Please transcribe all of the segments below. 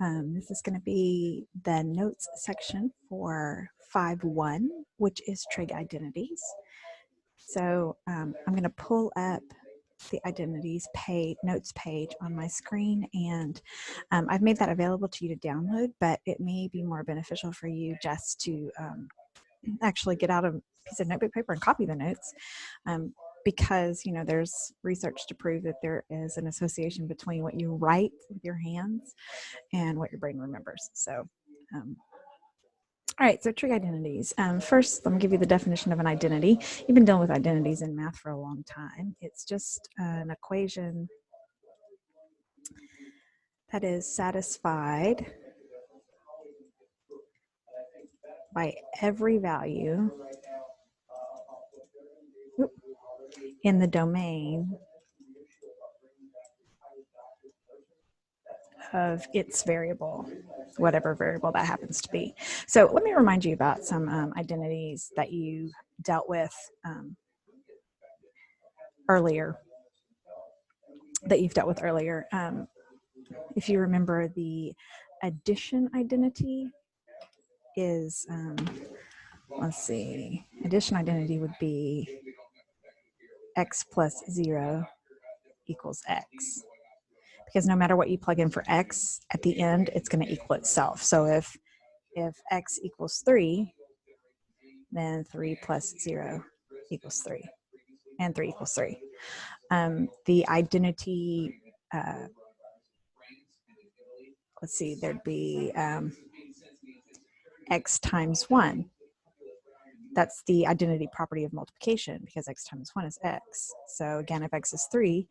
This is going to be the notes section for 5.1, which is trig identities. So I'm going to pull up the identities notes page on my screen, and I've made that available to you to download, but it may be more beneficial for you just to actually get out a piece of notebook paper and copy the notes, because there's research to prove that there is an association between what you write with your hands and what your brain remembers. So all right, so trig identities. First, let me give you the definition of an identity. You've been dealing with identities in math for a long time. It's just an equation that is satisfied by every value in the domain of its variable, whatever variable that happens to be. So let me remind you about some identities that you dealt with earlier, if you remember, the addition identity is, let's see, addition identity would be x plus 0 equals x. Because no matter what you plug in for x, at the end, it's going to equal itself. So if x equals 3, then 3 plus 0 equals 3, and 3 equals 3. The identity, let's see, there'd be x times 1. That's the identity property of multiplication, because x times 1 is x. So again, if x is 3,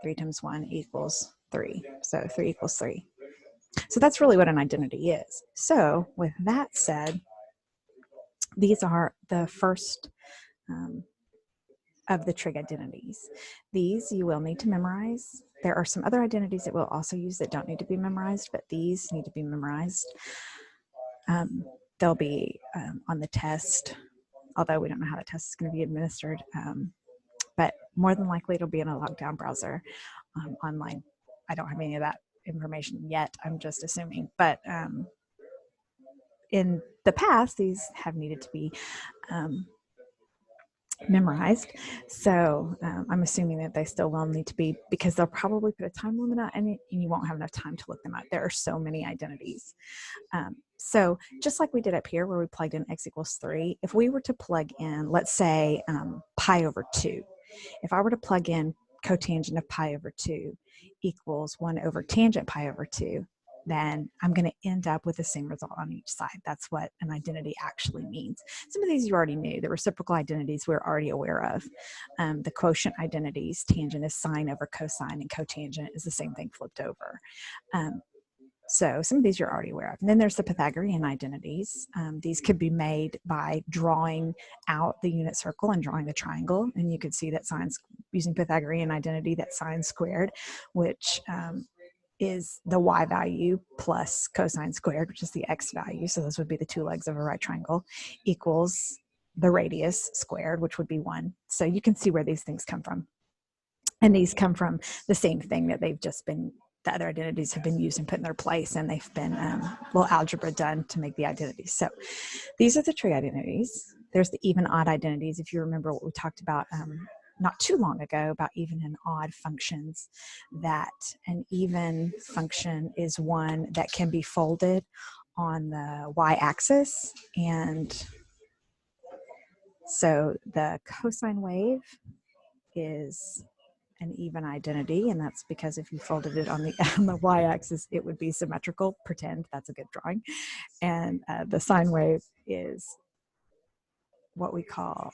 3 times 1 equals 3. So 3 equals 3. So that's really what an identity is. So with that said, these are the first of the trig identities. These you will need to memorize. There are some other identities that we'll also use that don't need to be memorized, but these need to be memorized. They'll be on the test, although we don't know how the test is going to be administered, but more than likely it'll be in a locked down browser online. I don't have any of that information yet, I'm just assuming, but in the past these have needed to be memorized. So I'm assuming that they still will need to be, because they'll probably put a time limit on it and you won't have enough time to look them up. There are so many identities. So just like we did up here where we plugged in x equals 3, if we were to plug in, let's say pi over 2, if I were to plug in cotangent of pi over 2 equals 1 over tangent pi over 2, then I'm going to end up with the same result on each side. That's what an identity actually means. Some of these you already knew. The reciprocal identities we're already aware of. The quotient identities, tangent is sine over cosine, and cotangent is the same thing flipped over. So some of these you're already aware of. And then there's the Pythagorean identities. These could be made by drawing out the unit circle and drawing the triangle. And you could see that sine's, using Pythagorean identity, that sine squared, which is the y value plus cosine squared, which is the x value. So those would be the two legs of a right triangle, equals the radius squared, which would be 1. So you can see where these things come from. And these come from the same thing that they've just been, the other identities have been used and put in their place, and they've been little algebra done to make the identities. So these are the trig identities. There's the even odd identities. If you remember what we talked about not too long ago about even and odd functions, that an even function is one that can be folded on the y-axis. And so the cosine wave is an even identity, and that's because if you folded it on the y-axis, it would be symmetrical. Pretend that's a good drawing. And the sine wave is what we call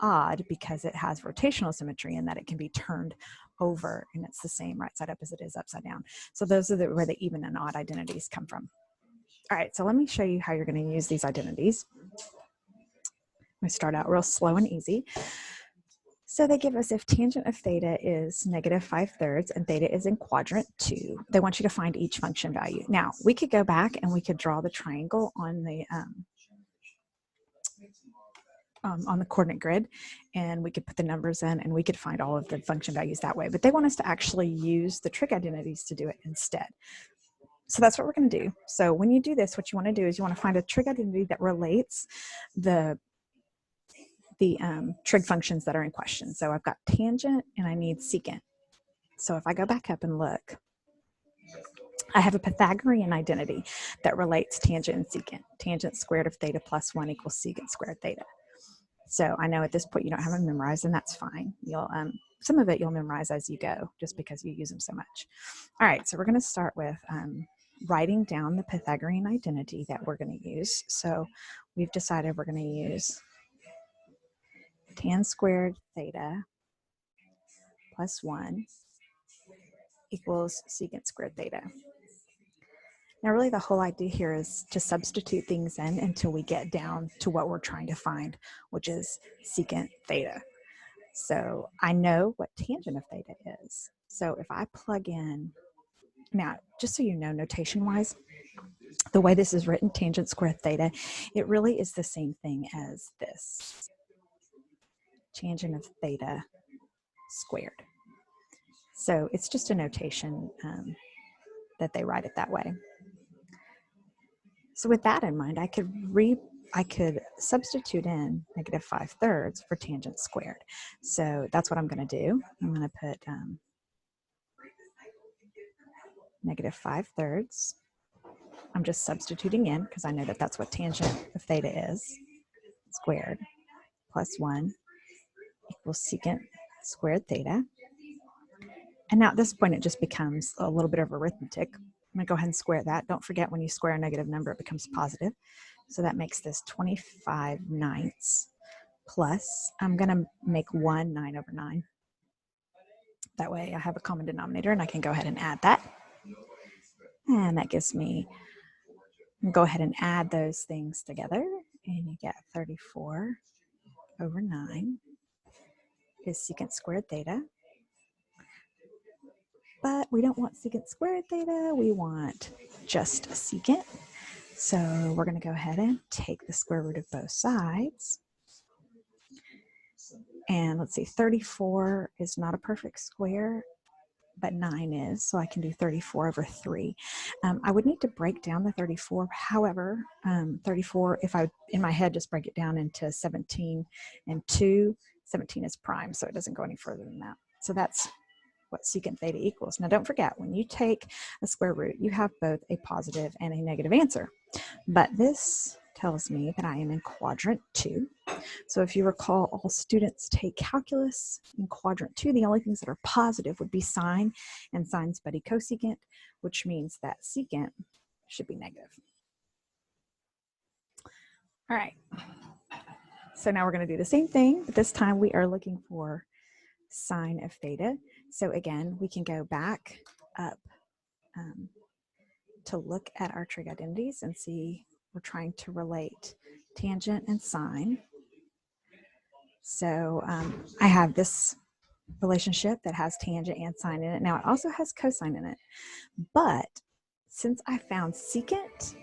odd, because it has rotational symmetry in that it can be turned over, and it's the same right side up as it is upside down. So those are where the even and odd identities come from. All right, so let me show you how you're going to use these identities. We start out real slow and easy. So they give us, if tangent of theta is -5/3 and theta is in quadrant 2, they want you to find each function value. Now, we could go back and we could draw the triangle on the coordinate grid, and we could put the numbers in and we could find all of the function values that way. But they want us to actually use the trig identities to do it instead. So that's what we're going to do. So when you do this, what you want to do is you want to find a trig identity that relates the trig functions that are in question. So I've got tangent and I need secant. So if I go back up and look, I have a Pythagorean identity that relates tangent and secant. Tangent squared of theta plus 1 equals secant squared theta. So I know at this point you don't have them memorized, and that's fine. You'll some of it you'll memorize as you go, just because you use them so much. All right, so we're going to start with writing down the Pythagorean identity that we're going to use. So we've decided we're going to use tan squared theta plus 1 equals secant squared theta. Now, really the whole idea here is to substitute things in until we get down to what we're trying to find, which is secant theta. So I know what tangent of theta is. So if I plug in, now, just so you know, notation-wise, the way this is written, tangent squared theta, it really is the same thing as this, tangent of theta squared. So it's just a notation that they write it that way. So with that in mind, I could substitute in -5/3 for tangent squared. So that's what I'm going to do. I'm going to put -5/3. I'm just substituting in because I know that that's what tangent of theta is, squared plus 1 equals secant squared theta. And now at this point, it just becomes a little bit of arithmetic. I'm going to go ahead and square that. Don't forget, when you square a negative number, it becomes positive. So that makes this 25/9 plus, I'm going to make 1 9/9. That way I have a common denominator and I can go ahead and add that. And that gives me, go ahead and add those things together and you get 34/9 is secant squared theta. But we don't want secant squared theta, we want just secant. So we're going to go ahead and take the square root of both sides. And let's see, 34 is not a perfect square, but 9 is, so I can do 34/3. I would need to break down the 34. However, 34, if I, in my head, just break it down into 17 and 2, 17 is prime, so it doesn't go any further than that. So that's what secant theta equals. Now, don't forget, when you take a square root, you have both a positive and a negative answer. But this tells me that I am in quadrant 2. So if you recall, all students take calculus in quadrant 2. The only things that are positive would be sine and sine's buddy cosecant, which means that secant should be negative. All right. So now we're going to do the same thing, but this time we are looking for sine of theta. So again, we can go back up to look at our trig identities and see we're trying to relate tangent and sine. So I have this relationship that has tangent and sine in it. Now it also has cosine in it, but since I found secant,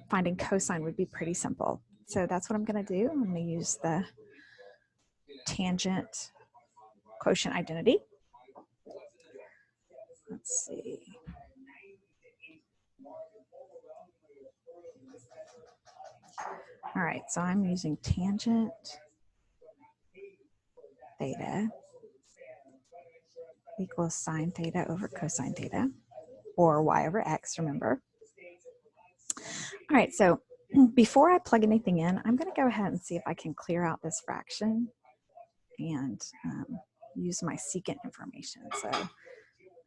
finding cosine would be pretty simple. So that's what I'm going to do. I'm going to use the tangent quotient identity. Let's see. All right, so I'm using tangent theta equals sine theta over cosine theta, or y over x, remember. All right, so before I plug anything in, I'm going to go ahead and see if I can clear out this fraction and use my secant information. So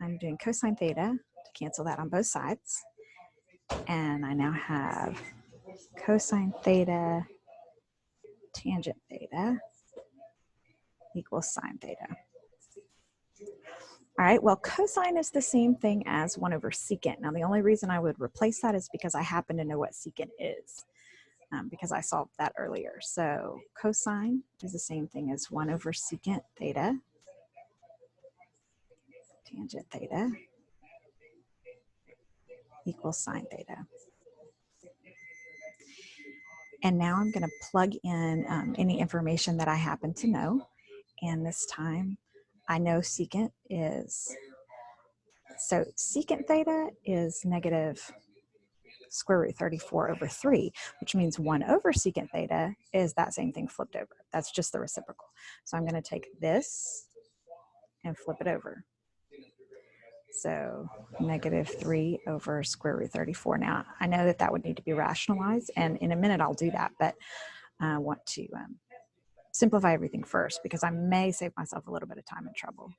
I'm doing cosine theta to cancel that on both sides. And I now have cosine theta tangent theta equals sine theta. All right, well, cosine is the same thing as 1 over secant. Now, the only reason I would replace that is because I happen to know what secant is, because I solved that earlier. So cosine is the same thing as 1 over secant theta, tangent theta, equals sine theta. And now I'm going to plug in any information that I happen to know. And this time I know secant is, so secant theta is negative square root 34 over 3, which means 1 over secant theta is that same thing flipped over. That's just the reciprocal. So I'm going to take this and flip it over. So negative 3 over square root 34. Now, I know that that would need to be rationalized, and in a minute I'll do that, but I want to simplify everything first because I may save myself a little bit of time and trouble.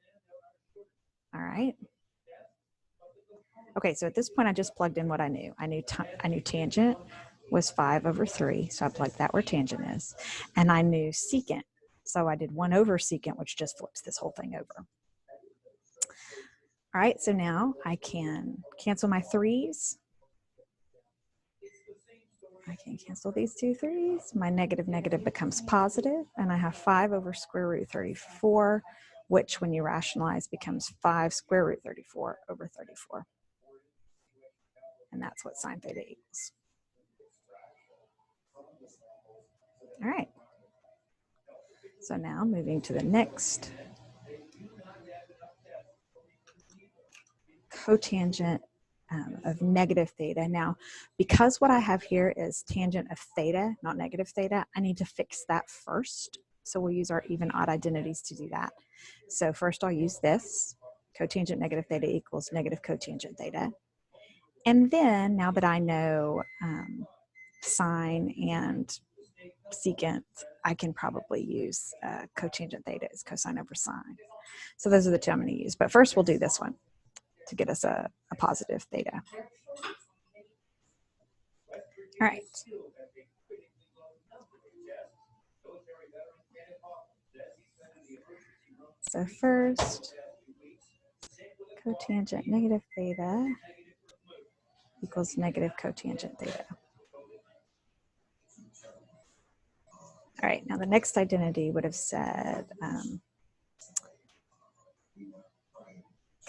All right. Okay, so at this point I just plugged in what I knew. I knew tangent was 5 over 3, so I plugged that where tangent is. And I knew secant, so I did 1 over secant, which just flips this whole thing over. All right, so now I can cancel my 3's. I can cancel these 2 3's. My negative becomes positive, and I have 5 over square root 34, which when you rationalize becomes 5 square root 34 over 34. And that's what sine theta equals. All right. So now moving to the next cotangent of negative theta. Now, because what I have here is tangent of theta, not negative theta, I need to fix that first. So we'll use our even odd identities to do that. So first I'll use this, cotangent negative theta equals negative cotangent theta. And then now that I know sine and secant, I can probably use cotangent theta as cosine over sine. So those are the two I'm going to use. But first we'll do this one to get us a positive theta. All right. So first, cotangent negative theta equals negative cotangent theta. All right, now the next identity would have said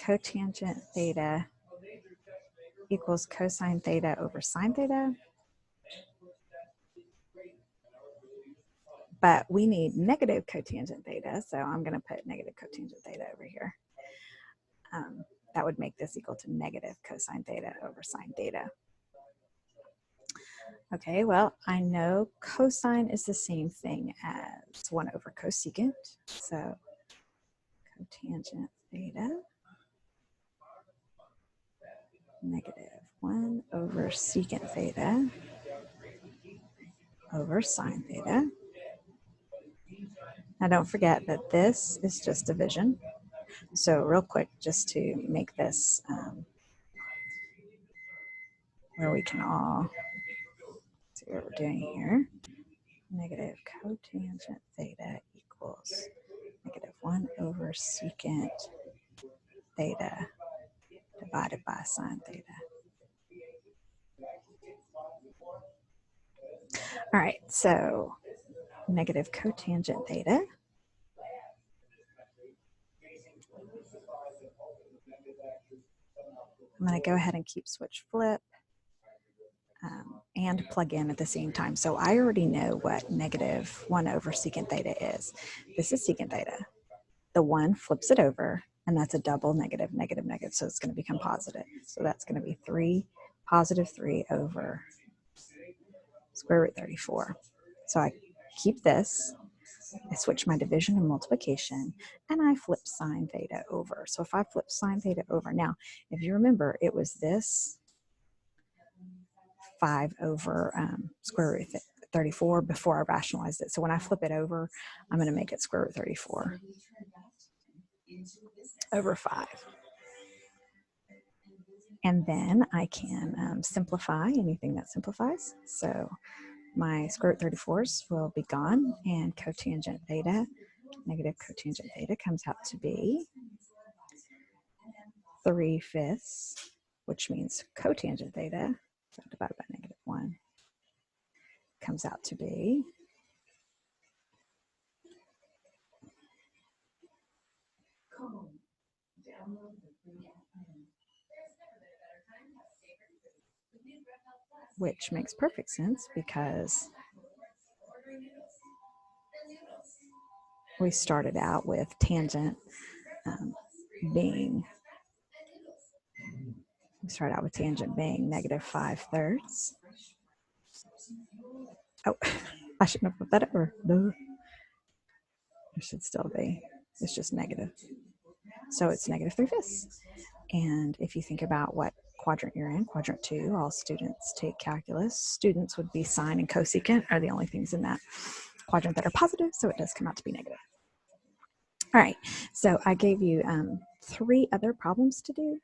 cotangent theta equals cosine theta over sine theta. But we need negative cotangent theta, so I'm going to put negative cotangent theta over here. That would make this equal to negative cosine theta over sine theta. Okay, well, I know cosine is the same thing as 1 over cosecant. So cotangent theta negative 1 over secant theta over sine theta. Now don't forget that this is just division. So real quick, just to make this where we can all see what we're doing here. Negative cotangent theta equals negative 1 over secant theta divided by sine theta. All right, so negative cotangent theta I'm going to go ahead and keep switch flip and plug in at the same time. So I already know what negative 1 over secant theta is. This is secant theta. The 1 flips it over, and that's a double negative, negative, negative. So it's going to become positive. So that's going to be 3, positive 3 over square root 34. So I keep this. I switch my division and multiplication, and I flip sine theta over. So if I flip sine theta over, now, if you remember, it was this 5 over square root 34 before I rationalized it. So when I flip it over, I'm going to make it square root 34 over 5. And then I can simplify anything that simplifies. So my square root 34s will be gone, and cotangent theta, negative cotangent theta, comes out to be 3/5, which means cotangent theta, so divided by negative 1, comes out to be which makes perfect sense because we started out with tangent being start out with tangent being -5/3. Oh, I shouldn't have put that over. No. It should still be. It's just negative. So it's -3/5. And if you think about what quadrant you're in, quadrant 2, all students take calculus. Students would be sine and cosecant are the only things in that quadrant that are positive, so it does come out to be negative. All right, so I gave you 3 other problems to do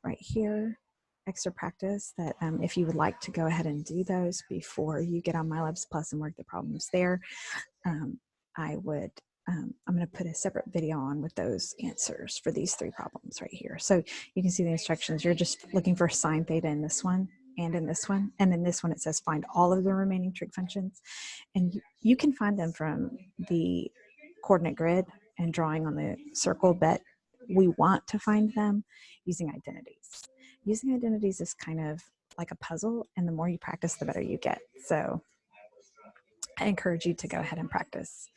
right here, extra practice that if you would like to go ahead and do those before you get on MyLabs Plus and work the problems there, I would, I'm going to put a separate video on with those answers for these 3 problems right here. So you can see the instructions. You're just looking for sine theta in this one and in this one. And in this one, it says find all of the remaining trig functions. And you can find them from the coordinate grid and drawing on the circle, but we want to find them using identities. Using identities is kind of like a puzzle, and the more you practice, the better you get. So I encourage you to go ahead and practice.